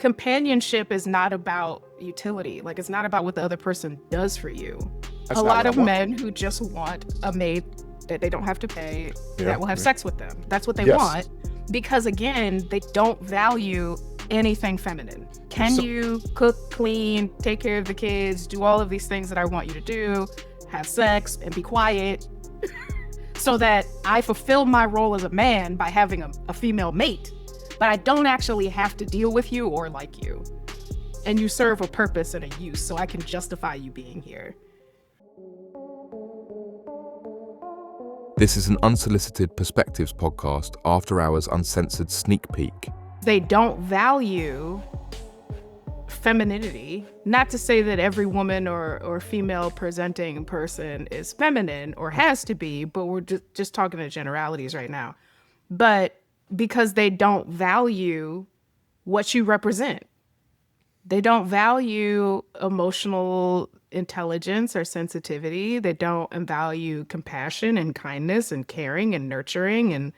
companionship is not about utility. Like, it's not about what the other person does for you. That's a not lot what I of want. men who just want a maid that they don't have to pay, Yeah, that will have yeah. sex with them. That's what they Yes. want. Because again, they don't value anything feminine. Can So- you cook, clean, take care of the kids, do all of these things that I want you to do, have sex and be quiet, so that I fulfill my role as a man by having a female mate, but I don't actually have to deal with you or like you. And you serve a purpose and a use, so I can justify you being here. This is an Unsolicited Perspectives Podcast, After Hours Uncensored sneak peek. They don't value femininity. Not to say that every woman or female presenting person is feminine or has to be, but we're just talking in generalities right now. But because they don't value what you represent. They don't value emotional intelligence or sensitivity. They don't value compassion and kindness and caring and nurturing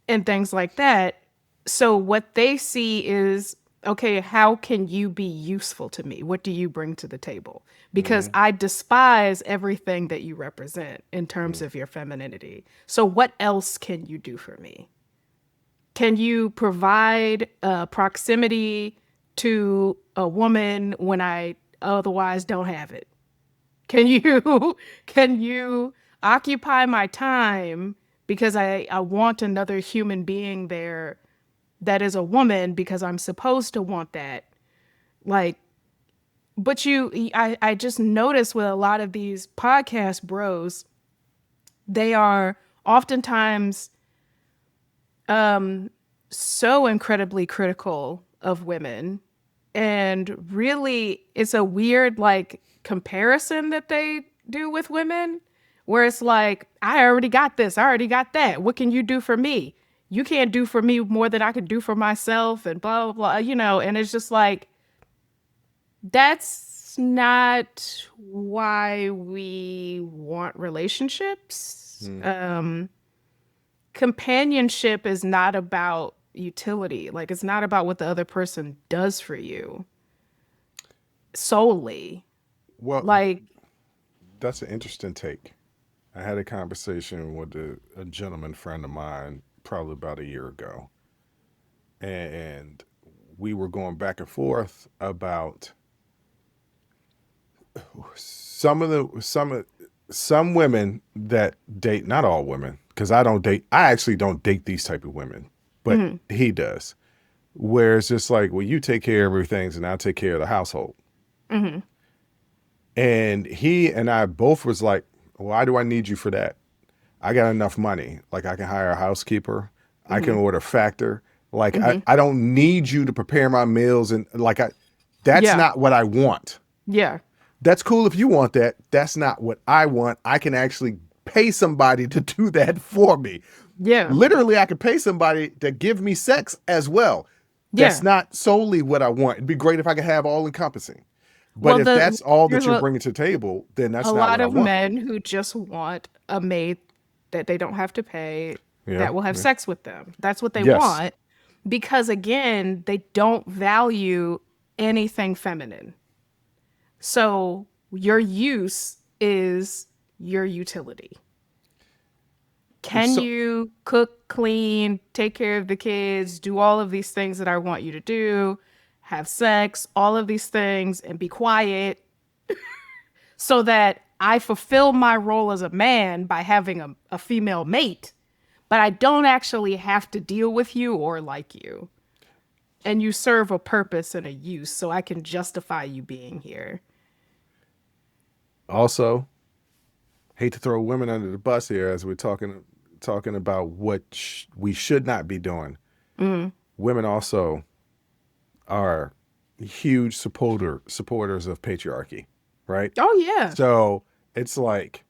and things like that. So what they see is, okay, how can you be useful to me? What do you bring to the table? Because I despise everything that you represent in terms of your femininity. So what else can you do for me? Can you provide proximity to a woman when I otherwise don't have it? Can you occupy my time because I want another human being there that is a woman because I'm supposed to want that? Like, but I just notice with a lot of these podcast bros, they are oftentimes so incredibly critical of women, and really it's a weird like comparison that they do with women, where it's like, I already got this, I already got that, what can you do for me? You can't do for me more than I could do for myself, and blah blah blah, and it's just like, that's not why we want relationships. Companionship is not about utility. Like, it's not about what the other person does for you solely. Well, Like, that's an interesting take. I had a conversation with a gentleman friend of mine probably about a year ago. And we were going back and forth about some women that date, not all women, because I actually don't date these type of women, but he does. Where it's just like, well, you take care of everything and I'll take care of the household. And he and I both was like, why do I need you for that? I got enough money. Like, I can hire a housekeeper. I can order Factor. Like, I don't need you to prepare my meals. And like, that's not what I want. yeah. That's cool if you want that. That's not what I want. I can actually pay somebody to do that for me. Yeah. Literally, I could pay somebody to give me sex as well. That's not solely what I want. It'd be great if I could have all encompassing. But Well, if that's all that here's you're what- bringing to the table, then that's a not lot what I of want. men who just want a maid that they don't have to pay, Yeah, that will have yeah. sex with them. That's what they Yes. want, because again, they don't value anything feminine. So your use is your utility. Can So- you cook, clean, take care of the kids, do all of these things that I want you to do, have sex, all of these things, and be quiet, so that I fulfill my role as a man by having a female mate, but I don't actually have to deal with you or like you. And you serve a purpose and a use, so I can justify you being here. Also, hate to throw women under the bus here as we're talking about what we should not be doing. Women also are huge supporters of patriarchy, right? Oh, yeah. So it's like,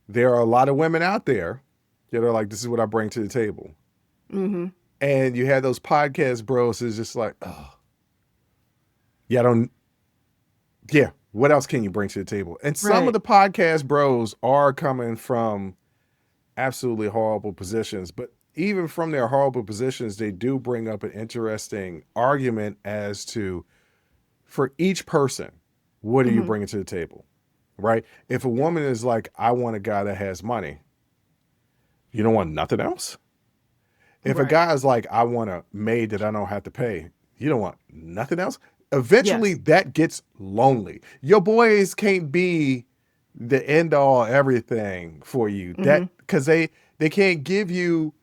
there are a lot of women out there that are like, this is what I bring to the table. And you have those podcast bros is just like, oh, yeah, what else can you bring to the table? And some Right. of the podcast bros are coming from absolutely horrible positions, but even from their horrible positions, they do bring up an interesting argument as to, for each person, what are you bringing to the table, right? If a woman is like, I want a guy that has money, you don't want nothing else? If a guy is like, I want a maid that I don't have to pay, you don't want nothing else? Eventually, that gets lonely. Your boys can't be the end all everything for you. That because they can't give you,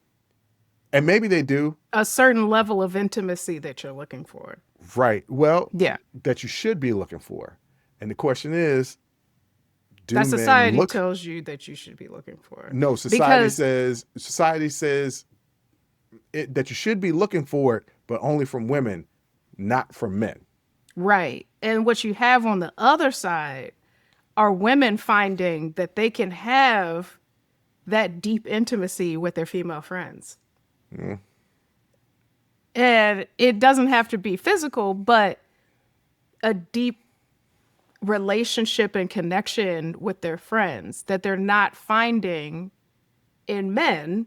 and maybe they do, a certain level of intimacy that you're looking for. Right. Well, Yeah. that you should be looking for. And the question is, do That men society tells you that you should be looking for. No, society says that you should be looking for it, but only from women, not from men. Right. And what you have on the other side are women finding that they can have that deep intimacy with their female friends. And it doesn't have to be physical, but a deep relationship and connection with their friends that they're not finding in men.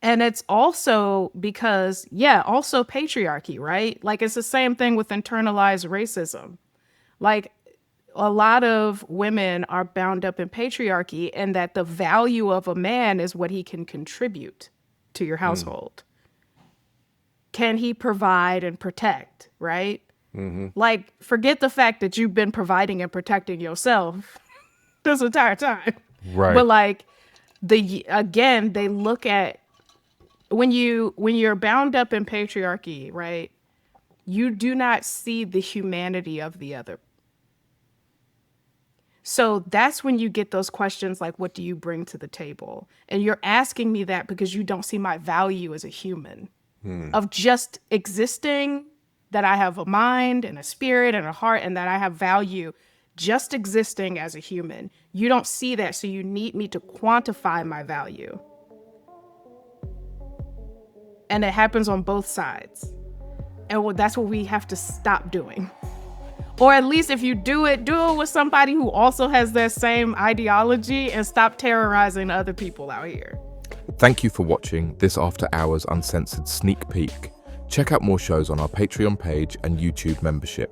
And it's also because, also patriarchy, right? Like, it's the same thing with internalized racism. Like, a lot of women are bound up in patriarchy, and that the value of a man is what he can contribute to your household. Can he provide and protect, right? Like, forget the fact that you've been providing and protecting yourself this entire time. Right. But like, they look at, when you're bound up in patriarchy, right? You do not see the humanity of the other. So that's when you get those questions like, what do you bring to the table? And you're asking me that because you don't see my value as a human, of just existing, that I have a mind and a spirit and a heart, and that I have value just existing as a human. You don't see that, so you need me to quantify my value. And it happens on both sides. And that's what we have to stop doing. Or at least if you do it with somebody who also has that same ideology, and stop terrorizing other people out here. Thank you for watching this After Hours Uncensored sneak peek. Check out more shows on our Patreon page and YouTube membership.